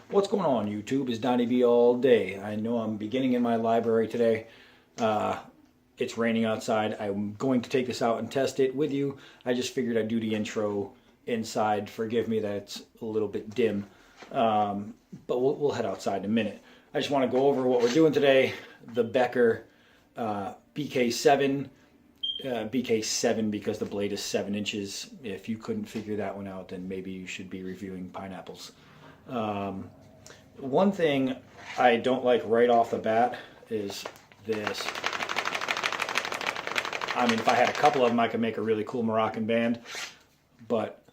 What's going on, YouTube? It's Donnie B all day. I know I'm beginning in my library today. It's raining outside. I'm going to take this out and test it with you. I just figured I'd do the intro inside. Forgive me that it's a little bit dim, but we'll head outside in a minute. I just want to go over what we're doing today. The Becker BK-7. BK-7 because the blade is 7 inches. If you couldn't figure that one out, then maybe you should be reviewing pineapples. One thing I don't like right off the bat is this. I mean, if I had a couple of them, I could make a really cool Moroccan band, but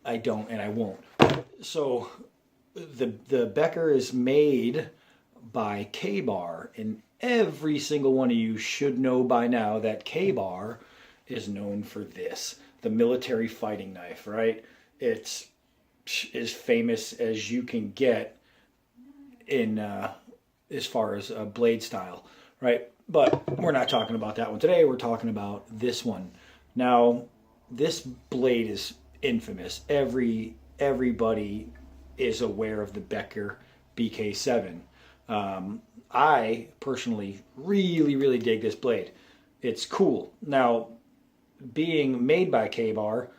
I don't and I won't. So the Becker is made by K-Bar, and every single one of you should know by now that K-Bar is known for this, the military fighting knife, right? It's as famous as you can get in as far as blade style, right? But we're not talking about that one today. We're talking about this one. Now, this blade is infamous. Everybody is aware of the Becker BK-7. I personally really dig this blade. It's cool. Now, being made by K-Bar,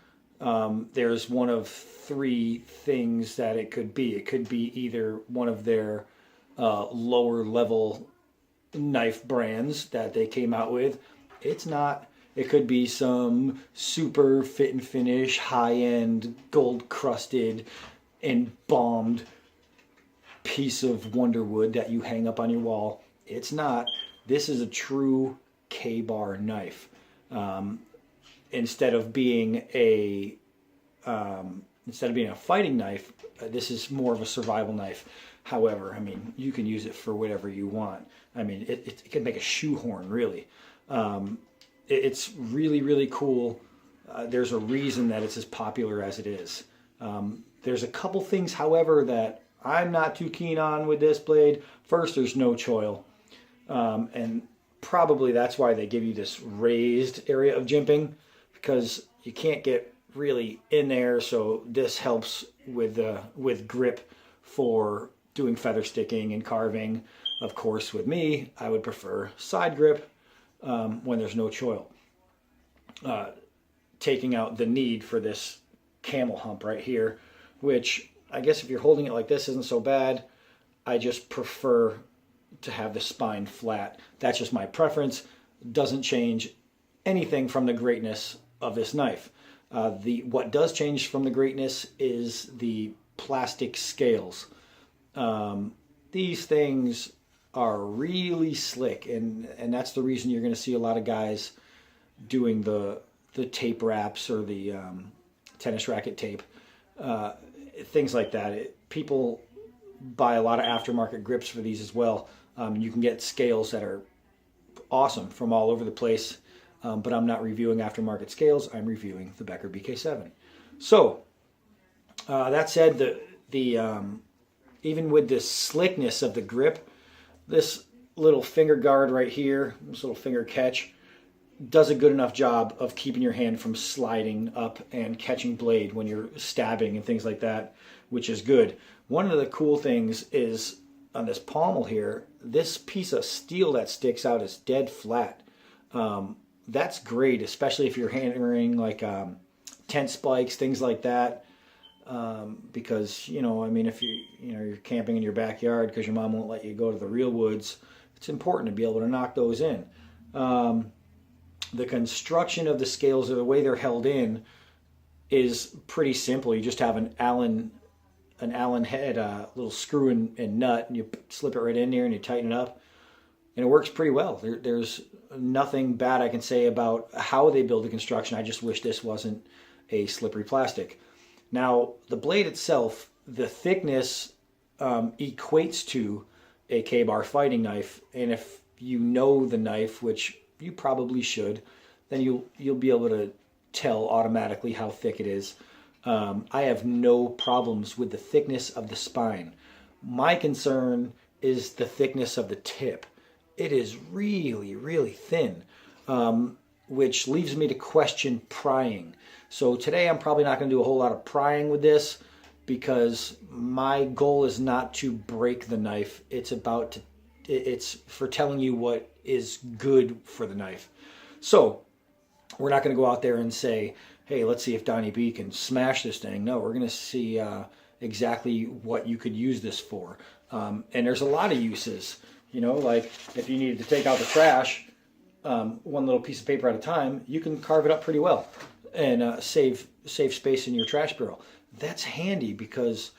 there's one of 3 things that it could be. It could be either one of their lower level knife brands that they came out with. It's not. It could be some super fit and finish, high-end, gold-crusted, embalmed piece of wonder wood that you hang up on your wall. It's not. This is a true K-Bar knife. Instead of being a fighting knife, this is more of a survival knife. However, I mean, you can use it for whatever you want. I mean, it can make a shoehorn, really. It's really cool. There's a reason that it's as popular as it is. There's a couple things, however, that I'm not too keen on with this blade. First, there's no choil. And probably that's why they give you this raised area of jimping, because you can't get really in there. So this helps with grip for doing feather sticking and carving. Of course, with me, I would prefer side grip when there's no choil. Taking out the need for this camel hump right here, which I guess if you're holding it like this isn't so bad. I just prefer to have the spine flat. That's just my preference. Doesn't change anything from the greatness of this knife. What does change from the greatness is the plastic scales. These things are really slick, and that's the reason you're going to see a lot of guys doing the tape wraps or the tennis racket tape, things like that. People buy a lot of aftermarket grips for these as well. You can get scales that are awesome from all over the place, but I'm not reviewing aftermarket scales. I'm reviewing the Becker BK-7. So that said, even with the slickness of the grip, this little finger guard right here, this little finger catch, does a good enough job of keeping your hand from sliding up and catching blade when you're stabbing and things like that, which is good. One of the cool things is on this pommel here, this piece of steel that sticks out is dead flat. That's great, especially if you're hammering like tent spikes, things like that. Because, I mean, if you're camping in your backyard because your mom won't let you go to the real woods, it's important to be able to knock those in. The construction of the scales, or the way they're held in, is pretty simple. You just have an Allen head, little screw and nut, and you slip it right in there and you tighten it up, and it works pretty well. There's nothing bad I can say about how they build the construction. I just wish this wasn't a slippery plastic. Now, the blade itself, the thickness equates to a K-Bar fighting knife, and if you know the knife, which you probably should, then you'll be able to tell automatically how thick it is. I have no problems with the thickness of the spine. My concern is the thickness of the tip. It is really thin, which leaves me to question prying. So today I'm probably not going to do a whole lot of prying with this. because my goal is not to break the knife. It's for telling you what is good for the knife. So we're not going to go out there and say, hey, let's see if Donnie B can smash this thing. No, we're going to see exactly what you could use this for. And there's a lot of uses, like if you needed to take out the trash, one little piece of paper at a time, you can carve it up pretty well and save space in your trash barrel. That's handy because,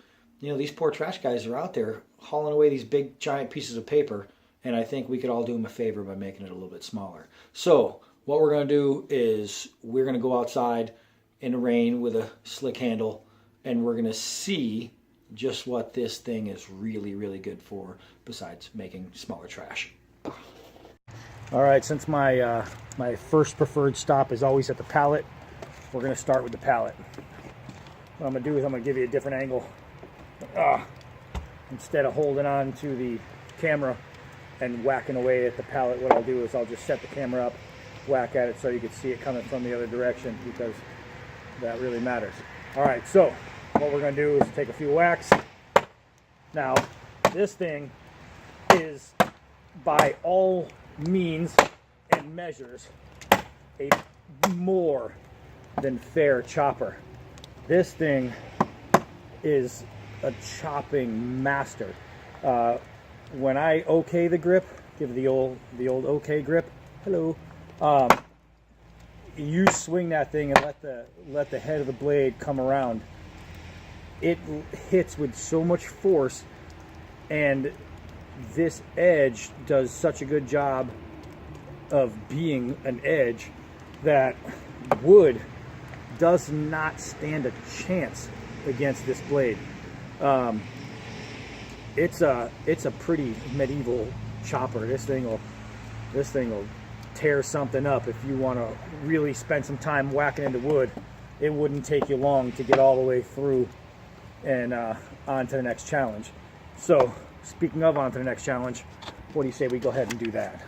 these poor trash guys are out there hauling away these big giant pieces of paper, and I think we could all do them a favor by making it a little bit smaller. So what we're going to do is we're going to go outside in the rain with a slick handle, and we're going to see just what this thing is really, really good for besides making smaller trash. All right, since my first preferred stop is always at the pallet, we're going to start with the pallet. What I'm going to do is I'm going to give you a different angle. Instead of holding on to the camera and whacking away at the pallet, what I'll do is I'll just set the camera up, whack at it so you can see it coming from the other direction, because that really matters. All right, so what we're going to do is take a few whacks. Now, this thing is by all means and measures a more than fair chopper. This thing is a chopping master. When I okay the grip, give the old okay grip, hello, you swing that thing and let the head of the blade come around. It hits with so much force, and this edge does such a good job of being an edge that wood does not stand a chance against this blade. It's a pretty medieval chopper. This thing will tear something up. If you want to really spend some time whacking into wood, it wouldn't take you long to get all the way through and on to the next challenge. So speaking of on to the next challenge, what do you say we go ahead and do that?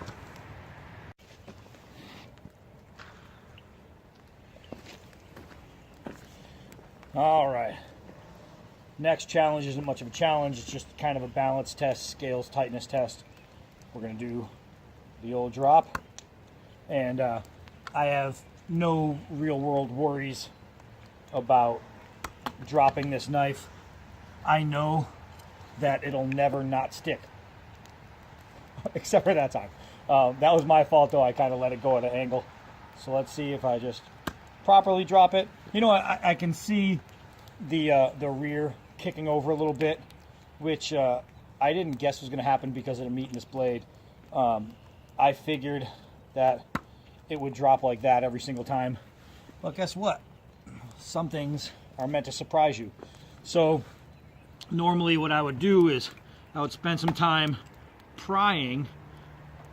All right. Next challenge isn't much of a challenge. It's just kind of a balance test, scales tightness test. We're going to do the old drop. And I have no real world worries about dropping this knife. I know that it'll never not stick. Except for that time. That was my fault, though. I kind of let it go at an angle. So let's see if I just properly drop it. You know what? I can see the rear kicking over a little bit, which I didn't guess was going to happen because of the meat in this blade. I figured that it would drop like that every single time. Well, guess what? Some things are meant to surprise you. So normally what I would do is I would spend some time prying,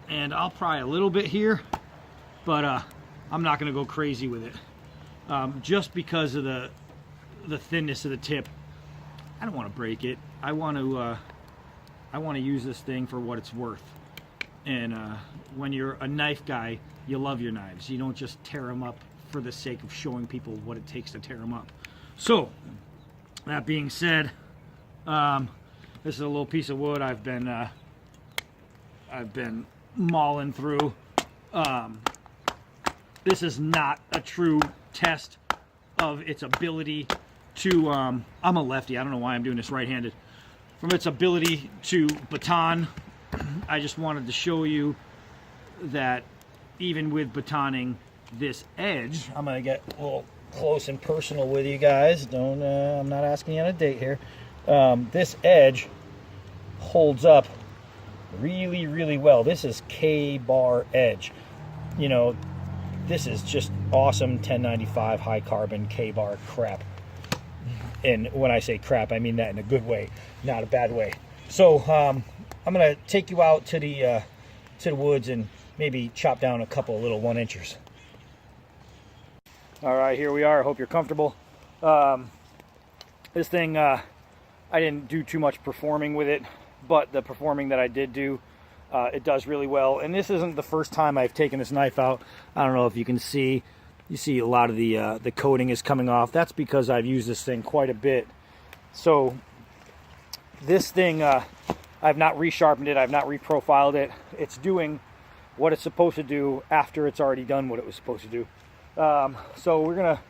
and I'll pry a little bit here, but I'm not going to go crazy with it. Just because of the thinness of the tip. I don't want to break it. I want to use this thing for what it's worth. And when you're a knife guy, you love your knives. You don't just tear them up for the sake of showing people what it takes to tear them up. So that being said, this is a little piece of wood I've been mauling through. This is not a true test of its ability to, I'm a lefty, I don't know why I'm doing this right-handed, from its ability to baton. I just wanted to show you that even with batoning this edge, I'm going to get a little close and personal with you guys. I'm not asking you on a date here. This edge holds up really, really well. This is K-bar edge. You know, this is just awesome 1095 high carbon K-bar crap. And when I say crap, I mean that in a good way, not a bad way. So I'm gonna take you out to the woods and maybe chop down a couple of little 1-inchers. All right, here we are. I hope you're comfortable. This thing, I didn't do too much performing with it, but the performing that I did do, it does really well. And this isn't the first time I've taken this knife out. I don't know if you can see. You see a lot of the coating is coming off. That's because I've used this thing quite a bit So this thing, I've not resharpened it, I've not reprofiled it. It's doing what it's supposed to do after it's already done what it was supposed to do. So we're gonna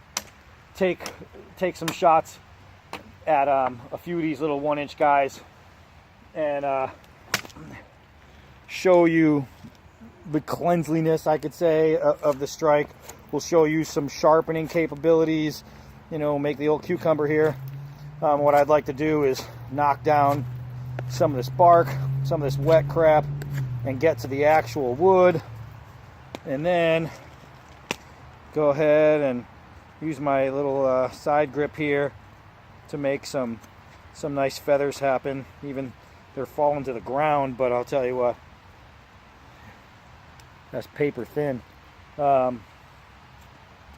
take some shots at a few of these little 1-inch guys and show you the cleanliness, I could say, of the strike. We'll show you some sharpening capabilities, you know, make the old cucumber here. What I'd like to do is knock down some of this bark, some of this wet crap, and get to the actual wood, and then go ahead and use my little side grip here to make some nice feathers happen. Even they're falling to the ground, but I'll tell you what, that's paper thin.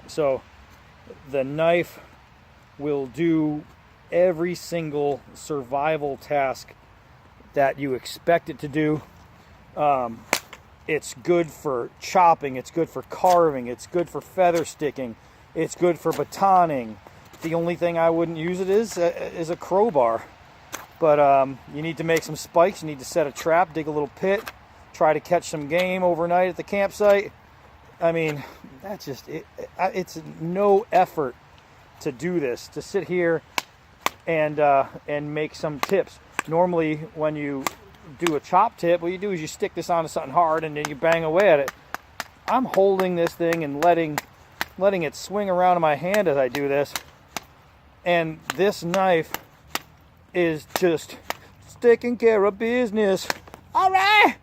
So the knife will do every single survival task that you expect it to do. It's good for chopping, it's good for carving, it's good for feather sticking, it's good for batoning. The only thing I wouldn't use it is a crowbar. But you need to make some spikes, you need to set a trap, dig a little pit, try to catch some game overnight at the campsite. I mean, that's just it. It's no effort to do this, to sit here and make some tips. Normally when you do a chop tip, what you do is you stick this onto something hard and then you bang away at it. I'm holding this thing and letting it swing around in my hand as I do this, and this knife is just taking care of business. All right.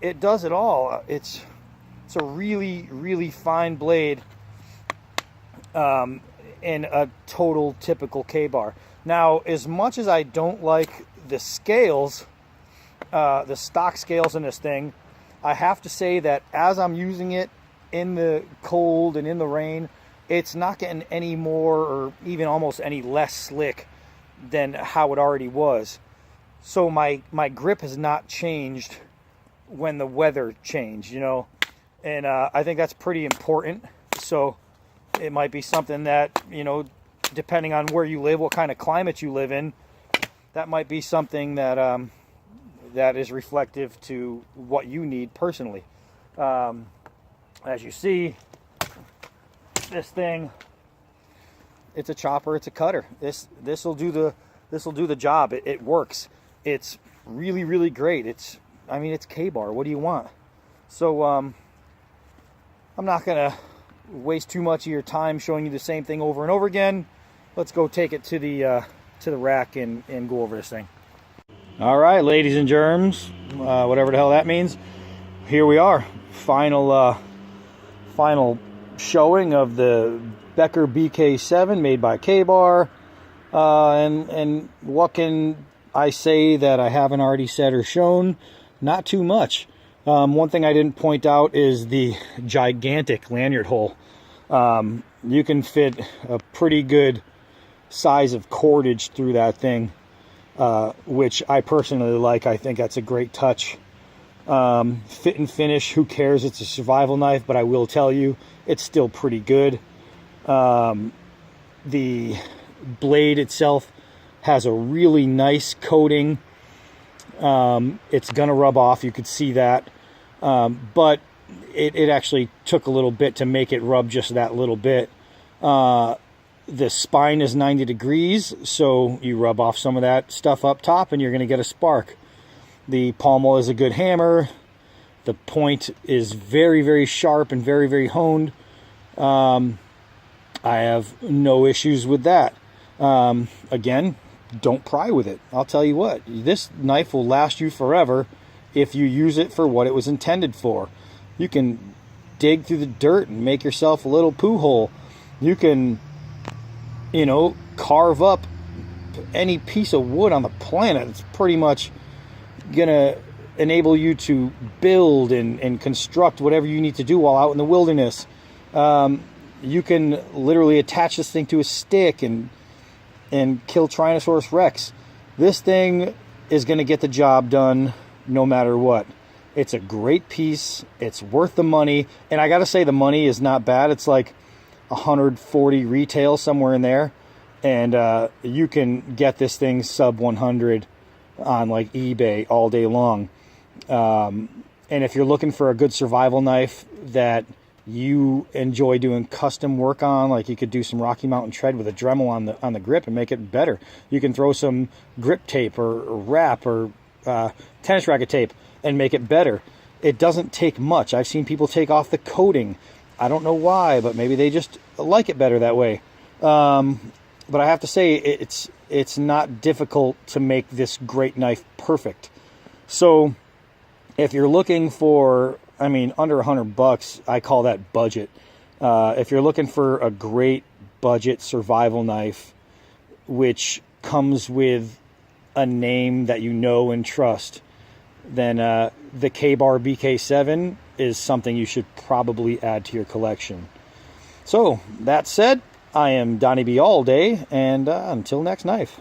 It does it all. It's a really, really fine blade, and a total typical K-bar. Now, as much as I don't like the scales, the stock scales in this thing, I have to say that as I'm using it in the cold and in the rain, it's not getting any more or even almost any less slick than how it already was. So my grip has not changed when the weather changed, you know, and I think that's pretty important. So it might be something that, you know, depending on where you live, what kind of climate you live in, that might be something that that is reflective to what you need personally. As you see, this thing, it's a chopper, it's a cutter. This will do the job. It works. It's really, really great. I mean, it's K-bar. What do you want? So I'm not gonna waste too much of your time showing you the same thing over and over again. Let's go take it to the rack and go over this thing. All right, ladies and germs, whatever the hell that means. Here we are, final showing of the Becker BK-7 made by K-bar. And what can I say that I haven't already said or shown? Not too much. One thing I didn't point out is the gigantic lanyard hole. You can fit a pretty good size of cordage through that thing, which I personally like. I think that's a great touch. Fit and finish, who cares? It's a survival knife, but I will tell you, it's still pretty good. The blade itself has a really nice coating. It's gonna rub off, you could see that, but it actually took a little bit to make it rub just that little bit. The spine is 90 degrees, so you rub off some of that stuff up top and you're going to get a spark. The pommel is a good hammer. The point is very, very sharp and very, very honed. I have no issues with that. Again, don't pry with it. I'll tell you what, this knife will last you forever if you use it for what it was intended for. You can dig through the dirt and make yourself a little poo hole. You can, you know, carve up any piece of wood on the planet. It's pretty much gonna enable you to build and construct whatever you need to do while out in the wilderness. You can literally attach this thing to a stick and kill Tyrannosaurus Rex. This thing is gonna get the job done no matter what. It's a great piece. It's worth the money, and I gotta say the money is not bad. It's like 140 retail, somewhere in there. And you can get this thing sub 100 on like eBay all day long. And if you're looking for a good survival knife that you enjoy doing custom work on, like you could do some Rocky Mountain tread with a Dremel on the grip and make it better. You can throw some grip tape or wrap or tennis racket tape and make it better. It doesn't take much. I've seen people take off the coating. I don't know why, but maybe they just like it better that way. But I have to say, it's not difficult to make this great knife perfect. So if you're looking for, I mean, under $100, I call that budget. If you're looking for a great budget survival knife, which comes with a name that you know and trust, then the BK-7 is something you should probably add to your collection. So, that said, I am Donnie B all day, and until next knife.